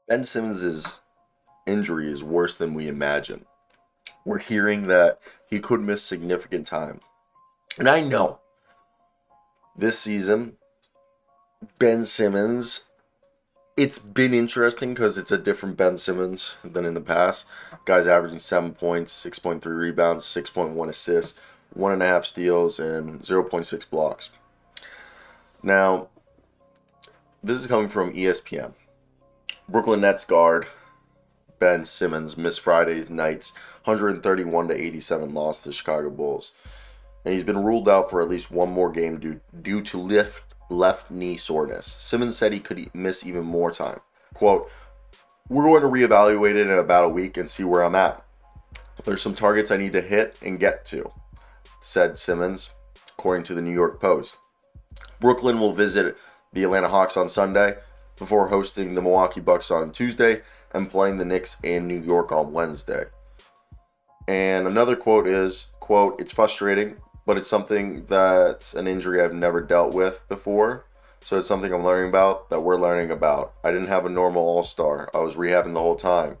Ben Simmons' injury is worse than we imagine. We're hearing that he could miss significant time. And I know this season, Ben Simmons, it's been interesting because it's a different Ben Simmons than in the past. Guy's averaging 7 points, 6.3 rebounds, 6.1 assists, 1.5 steals, and zero point 0.6 blocks. Now, this is coming from ESPN. Brooklyn Nets guard Ben Simmons missed Friday night's 131 to 87 loss to the Chicago Bulls, and he's been ruled out for at least one more game due to left knee soreness. Simmons said he could miss even more time. Quote, "We're going to reevaluate it in about a week and see where I'm at. There's some targets I need to hit and get to," said Simmons, according to the New York Post. Brooklyn will visit the Atlanta Hawks on Sunday before hosting the Milwaukee Bucks on Tuesday and playing the Knicks in New York on Wednesday. And another quote is, quote, "It's frustrating, but it's something that's an injury I've never dealt with before. So it's something I'm learning about, that we're learning about. I didn't have a normal all-star. I was rehabbing the whole time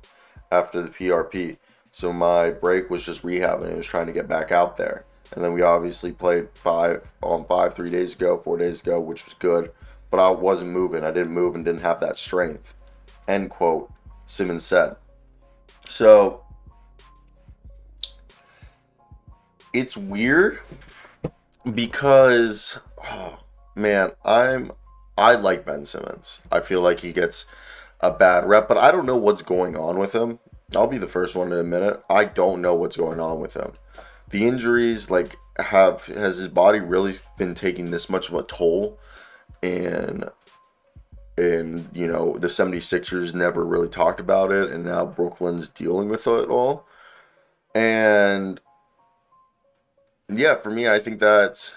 after the PRP. So my break was just rehabbing. It was trying to get back out there. And then we obviously played 5-on-5 3 days ago, 4 days ago, which was good. But I wasn't moving. I didn't move and didn't have that strength," end quote, Simmons said. So it's weird because, oh, man, I like Ben Simmons. I feel like he gets a bad rep, but I don't know what's going on with him. I'll be the first one to admit it. I don't know what's going on with him. The injuries, like, has his body really been taking this much of a toll? And the 76ers never really talked about it, and now Brooklyn's dealing with it all. And yeah, for me, I think that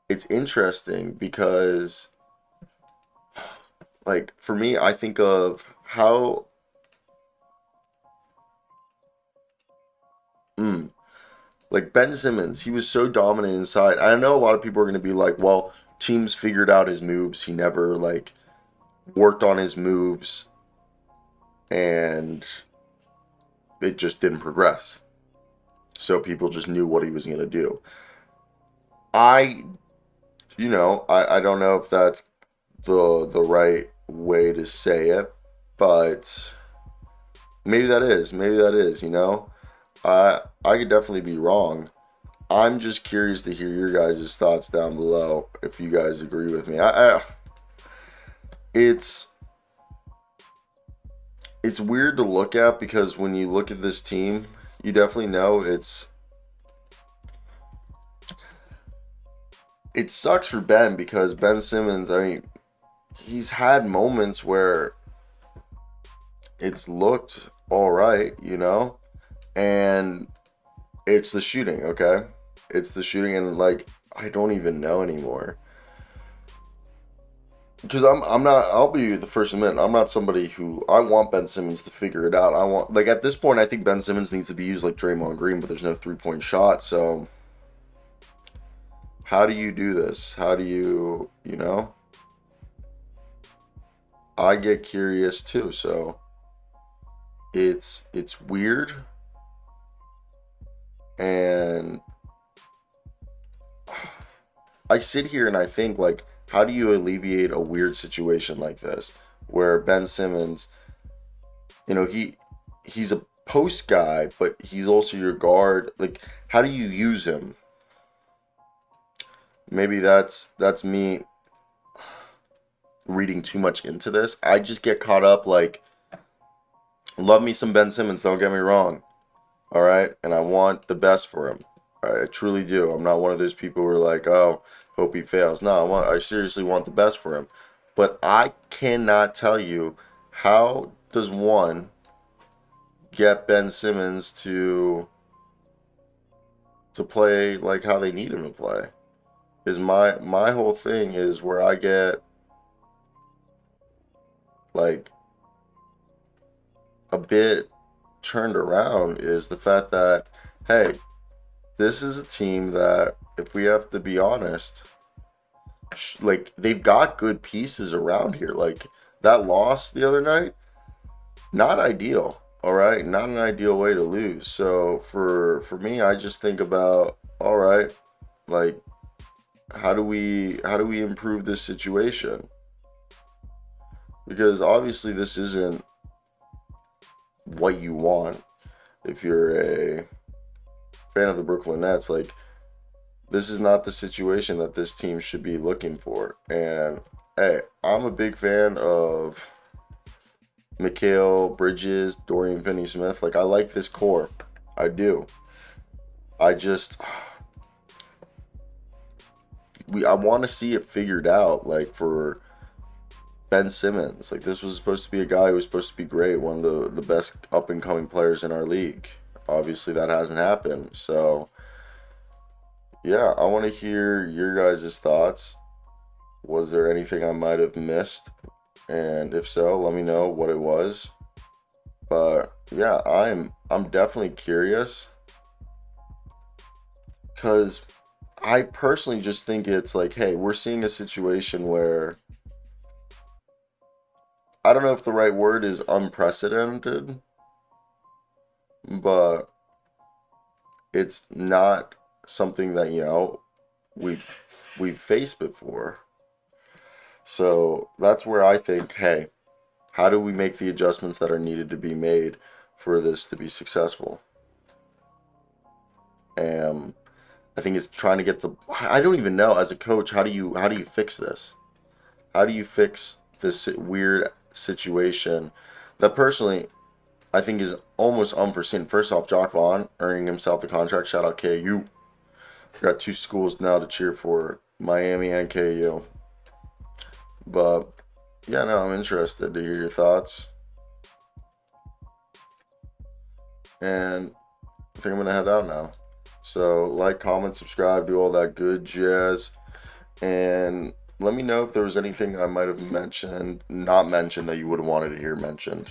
it's interesting because, like, for me, I think of how, mm, like, Ben Simmons, he was so dominant inside. I know a lot of people are going to be like, well, teams figured out his moves. He never, like, worked on his moves, and it just didn't progress. So people just knew what he was going to do. I, I don't know if that's the right way to say it, but maybe that is. I could definitely be wrong. I'm just curious to hear your guys' thoughts down below if you guys agree with me. It's it's weird to look at because when you look at this team, you definitely know it sucks for Ben because Ben Simmons, I mean, he's had moments where it's looked all right, and it's the shooting, okay? It's the shooting, and, like, I don't even know anymore. Because I'm not, I'll be the first to admit, I'm not somebody who, I want Ben Simmons to figure it out. Like, at this point, I think Ben Simmons needs to be used like Draymond Green, but there's no three-point shot, so how do you do this? How do you? I get curious too, so it's weird, and I sit here and I think, like, how do you alleviate a weird situation like this where Ben Simmons, he's a post guy, but he's also your guard. Like, how do you use him? Maybe that's me reading too much into this. I just get caught up, like, love me some Ben Simmons, don't get me wrong. All right? And I want the best for him. I truly do. I'm not one of those people who are like, "Oh, hope he fails." No, I seriously want the best for him. But I cannot tell you, how does one get Ben Simmons to play like how they need him to play? Is my whole thing is where I get, like, a bit turned around is the fact that, hey, this is a team that, if we have to be honest, like, they've got good pieces around here. Like, that loss the other night, not ideal. All right, not an ideal way to lose. So for me, I just think about, all right, like how do we improve this situation? Because obviously this isn't what you want if you're a fan of the Brooklyn Nets. Like, this is not the situation that this team should be looking for. And hey, I'm a big fan of Mikal Bridges, Dorian Finney-Smith. Like, I like this core. I do. I just I want to see it figured out. Like, for Ben Simmons, like, this was supposed to be a guy who was supposed to be great, one of the best up and coming players in our league. Obviously, that hasn't happened. So, yeah, I want to hear your guys' thoughts. Was there anything I might have missed? And if so, let me know what it was. But yeah, I'm definitely curious, because I personally just think it's like, hey, we're seeing a situation where, I don't know if the right word is unprecedented, but it's not something that, we've faced before. So that's where I think, hey, how do we make the adjustments that are needed to be made for this to be successful? And I think it's trying to get I don't even know, as a coach, how do you fix this? How do you fix this weird situation that personally I think is almost unforeseen? First off, Jock Vaughn earning himself the contract. Shout out KU. We got two schools now to cheer for, Miami and KU. But yeah, no, I'm interested to hear your thoughts. And I think I'm gonna head out now. So like, comment, subscribe, do all that good jazz. And let me know if there was anything I might have not mentioned that you would have wanted to hear mentioned.